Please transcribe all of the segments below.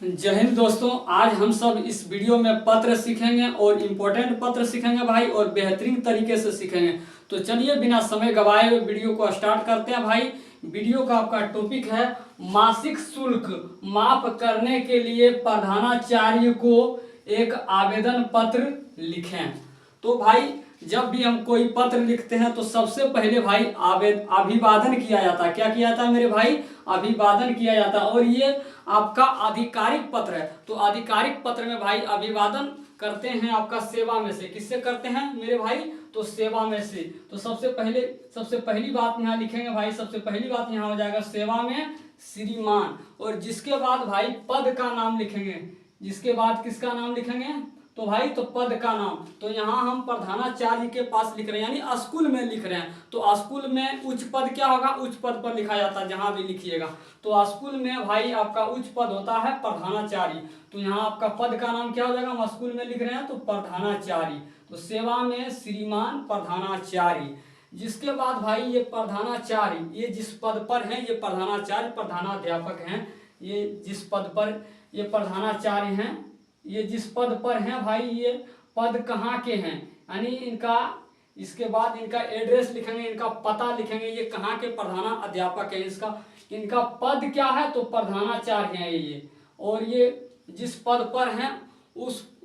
जय हिंद दोस्तों। आज हम सब इस वीडियो में पत्र सीखेंगे और इम्पोर्टेंट पत्र सीखेंगे भाई, और बेहतरीन तरीके से सीखेंगे। तो चलिए बिना समय गवाए हुए वीडियो को स्टार्ट करते हैं भाई। वीडियो का आपका टॉपिक है मासिक शुल्क माफ करने के लिए प्रधानाचार्य को एक आवेदन पत्र लिखें। तो भाई जब भी हम कोई पत्र लिखते हैं तो सबसे पहले भाई अभिवादन किया जाता है। क्या किया जाता है मेरे भाई? अभिवादन किया जाता है। और ये आपका आधिकारिक पत्र है। तो आधिकारिक पत्र में भाई अभिवादन करते हैं आपका सेवा में से। किससे करते हैं मेरे भाई? तो सेवा में से। तो सबसे पहली बात यहाँ लिखेंगे भाई। सबसे पहली बात यहाँ हो जाएगा सेवा में श्रीमान। और जिसके बाद भाई पद का नाम लिखेंगे। जिसके बाद किसका नाम लिखेंगे? तो भाई तो पद का नाम। तो यहाँ हम प्रधानाचार्य के पास लिख रहे हैं, यानी स्कूल में लिख रहे हैं। तो स्कूल में उच्च पद क्या होगा? उच्च पद पर लिखा जाता है जहाँ भी लिखिएगा। तो स्कूल में भाई आपका उच्च पद होता है प्रधानाचार्य। तो यहाँ आपका पद का नाम क्या हो जाएगा? हम स्कूल में लिख रहे हैं तो प्रधानाचार्य। तो सेवा में श्रीमान प्रधानाचार्य। जिसके बाद भाई ये प्रधानाचार्य, ये जिस पद पर हैं ये प्रधानाचार्य प्रधानाध्यापक हैं। ये जिस पद पर ये प्रधानाचार्य हैं, ये जिस पद पर हैं भाई, ये पद कहाँ के हैं, यानी इनका इसके बाद इनका एड्रेस लिखेंगे, इनका पता लिखेंगे, ये कहाँ के प्रधानाध्यापक है। इनका पद क्या है? तो प्रधानाचार्य हैं ये। और ये जिस पद पर हैं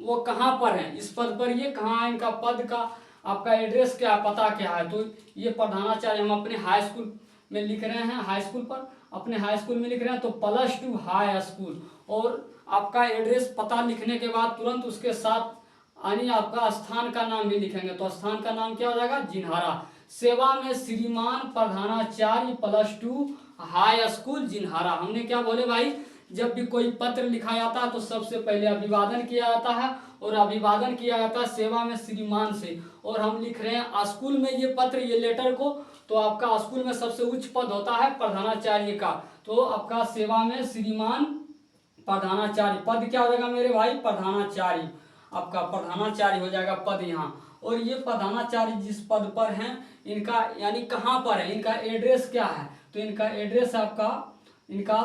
वो कहाँ पर हैं, इस पद पर ये कहाँ है, इनका पद का आपका एड्रेस क्या है, पता क्या है। तो ये प्रधानाचार्य हम अपने हाई स्कूल में लिख रहे हैं। हाई स्कूल पर अपने हाई स्कूल में लिख रहे हैं तो +2 हाई स्कूल। और आपका एड्रेस पता लिखने के बाद तुरंत उसके साथ यानी आपका स्थान का नाम भी लिखेंगे। तो स्थान का नाम क्या हो जाएगा? जिन्हारा। सेवा में श्रीमान प्रधानाचार्य +2 हाई स्कूल जिन्हारा। हमने क्या बोले भाई? जब भी कोई पत्र लिखा जाता है तो सबसे पहले अभिवादन किया जाता है। और अभिवादन किया जाता है सेवा में श्रीमान से। और हम लिख रहे हैं स्कूल में ये पत्र, ये लेटर को। तो आपका स्कूल में सबसे उच्च पद होता है प्रधानाचार्य का। तो आपका सेवा में श्रीमान प्रधानाचार्य, पद क्या हो जाएगा मेरे भाई? प्रधानाचार्य। आपका प्रधानाचार्य हो जाएगा पद यहाँ। और ये प्रधानाचार्य जिस पद पर हैं, इनका यानी कहाँ पर है, इनका एड्रेस क्या है? तो इनका एड्रेस आपका, इनका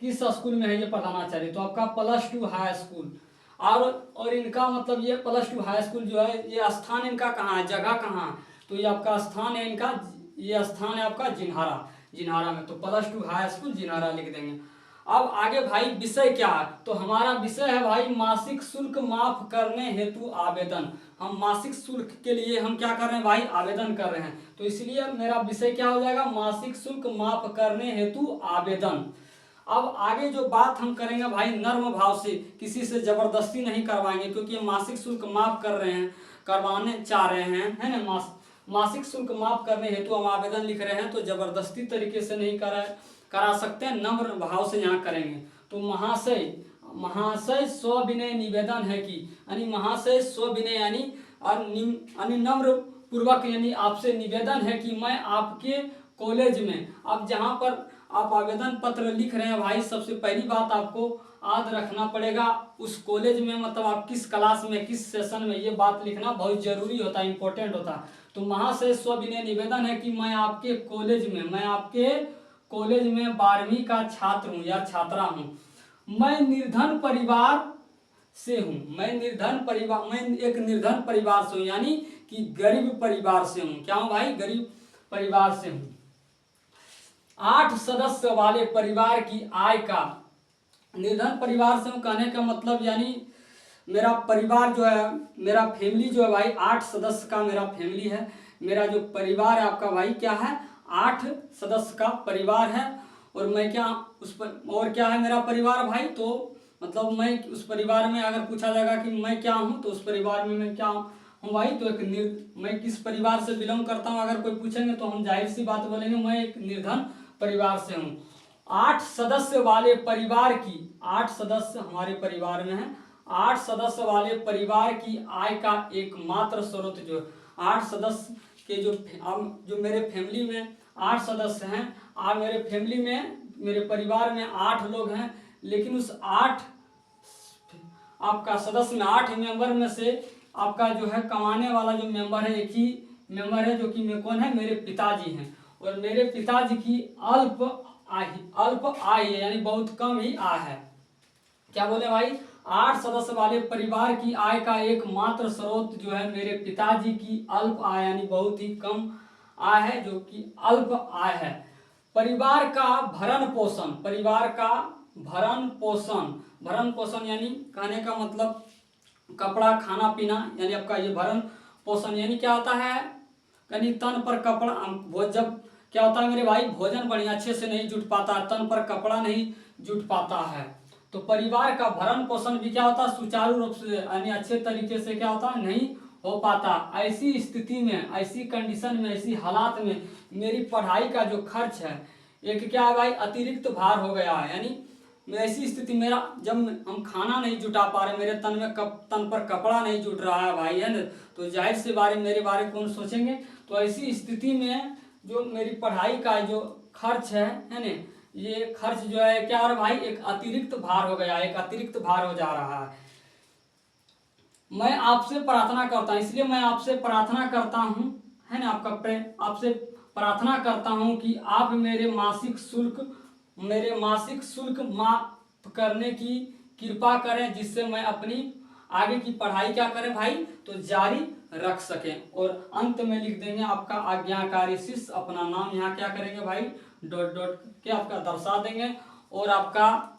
किस स्कूल में है ये प्रधानाचार्य? तो आपका +2 हाई स्कूल। और इनका मतलब ये +2 हाई स्कूल जो है, ये स्थान इनका कहाँ है, जगह कहाँ है? तो ये आपका स्थान है इनका, ये स्थान है आपका जिन्हारा। जिन्हारा में तो +2 हाई स्कूल जिन्हारा लिख देंगे। अब आगे भाई विषय क्या है? तो हमारा विषय है भाई मासिक शुल्क माफ करने हेतु आवेदन। हम मासिक शुल्क के लिए हम क्या कर रहे हैं भाई? आवेदन कर रहे हैं। तो इसलिए मेरा विषय क्या हो जाएगा? मासिक शुल्क माफ करने हेतु आवेदन। अब आगे जो बात हम करेंगे भाई नर्म भाव से, किसी से जबरदस्ती नहीं करवाएंगे, क्योंकि मासिक शुल्क माफ कर रहे हैं, करवाने चाह रहे हैं, है ना। मासिक शुल्क माफ करने हेतु हम आवेदन लिख रहे हैं, तो जबरदस्ती तरीके से नहीं करा सकते हैं, नम्र भाव से यहाँ करेंगे। तो महाशय सविनय निवेदन है कि, यानी महाशय सविनय यानी नम्र पूर्वक, यानी आपसे निवेदन है कि मैं आपके कॉलेज में, अब जहाँ पर आप आवेदन पत्र लिख रहे हैं भाई, सबसे पहली बात आपको याद रखना पड़ेगा उस कॉलेज में, मतलब आप किस क्लास में, किस सेशन में, ये बात लिखना बहुत जरूरी होता है, इंपॉर्टेंट होता है। तो महाशय सविनय निवेदन है कि मैं आपके कॉलेज में 12वीं का छात्र हूँ या छात्रा हूँ। मैं निर्धन परिवार से हूँ। मैं एक निर्धन परिवार से हूँ, यानी कि गरीब परिवार से हूँ। क्या हूँ भाई? गरीब परिवार से हूँ। 8 सदस्य वाले परिवार की आय का, निर्धन परिवार से हूँ कहने का मतलब यानी मेरा परिवार जो है, मेरा फैमिली जो है भाई 8 सदस्य का मेरा फैमिली है। मेरा जो परिवार है आपका भाई क्या है? 8 सदस्य का परिवार है। और मैं क्या उस पर, और क्या है मेरा परिवार भाई? तो मतलब मैं उस परिवार में, अगर पूछा जाएगा कि मैं क्या हूँ, तो उस परिवार में मैं क्या हूँ भाई? तो मैं किस परिवार से बिलोंग करता हूँ अगर कोई पूछेंगे तो हम जाहिर सी बात बोलेंगे मैं एक निर्धन परिवार से हूँ। 8 सदस्य वाले परिवार की, 8 सदस्य हमारे परिवार में हैं, 8 सदस्य वाले परिवार की आय का एकमात्र स्रोत जो 8 सदस्य के जो मेरे फैमिली में 8 सदस्य हैं, मेरे फैमिली में, मेरे परिवार में 8 लोग हैं, लेकिन उस 8 आपका सदस्य में, 8 मेंबर में से आपका जो है कमाने वाला जो मेंबर है, एक ही मेंबर है, जो कि कौन है? मेरे पिताजी हैं। और मेरे पिताजी की अल्प आय है, यानी बहुत कम ही आय है। क्या बोले भाई, 8 सदस्य वाले परिवार की आय का एकमात्र स्रोत जो है मेरे पिताजी की अल्प आय यानी बहुत ही कम आय है, जो कि अल्प आय है। परिवार का भरण पोषण, परिवार का भरण पोषण, भरण पोषण यानी कहने का मतलब कपड़ा खाना पीना, यानी आपका ये भरण पोषण यानी क्या होता है, यानी तन पर कपड़ा वो जब क्या होता है मेरे भाई, भोजन बढ़िया अच्छे से नहीं जुट पाता, तन पर कपड़ा नहीं जुट पाता है, तो परिवार का भरण पोषण भी क्या होता है, सुचारू रूप से यानी अच्छे तरीके से क्या होता है, नहीं हो पाता। ऐसी स्थिति में, ऐसी कंडीशन में, ऐसी हालात में मेरी पढ़ाई का जो खर्च है एक क्या है भाई, अतिरिक्त भार हो गया है। यानी ऐसी स्थिति मेरा, जब हम खाना नहीं जुटा पा रहे, मेरे तन पर कपड़ा नहीं जुट रहा है भाई, है ना, तो जाहिर से मेरे बारे कौन सोचेंगे। तो ऐसी स्थिति में जो मेरी पढ़ाई का जो खर्च है ना, ये खर्च जो है क्या हो रहा है भाई, एक अतिरिक्त भार हो गया, एक अतिरिक्त भार हो जा रहा है। मैं आपसे प्रार्थना करता हूँ, इसलिए मैं आपसे प्रार्थना करता हूँ, है ना, आपसे प्रार्थना करता हूँ कि आप मेरे मासिक शुल्क माफ करने की कृपा करें, जिससे मैं अपनी आगे की पढ़ाई क्या करें भाई, तो जारी रख सकें। और अंत में लिख देंगे आपका आज्ञाकारी शिष्य, अपना नाम यहाँ क्या करेंगे भाई, डॉट डॉट के आपका दर्शा देंगे, और आपका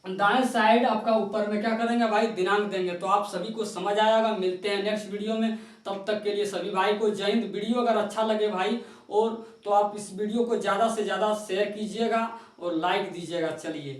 दाएं साइड आपका ऊपर में क्या करेंगे भाई, दिनांक देंगे। तो आप सभी को समझ आएगा। मिलते हैं नेक्स्ट वीडियो में, तब तक के लिए सभी भाई को जय हिंद। वीडियो अगर अच्छा लगे भाई और तो आप इस वीडियो को ज़्यादा से ज़्यादा शेयर कीजिएगा और लाइक दीजिएगा। चलिए।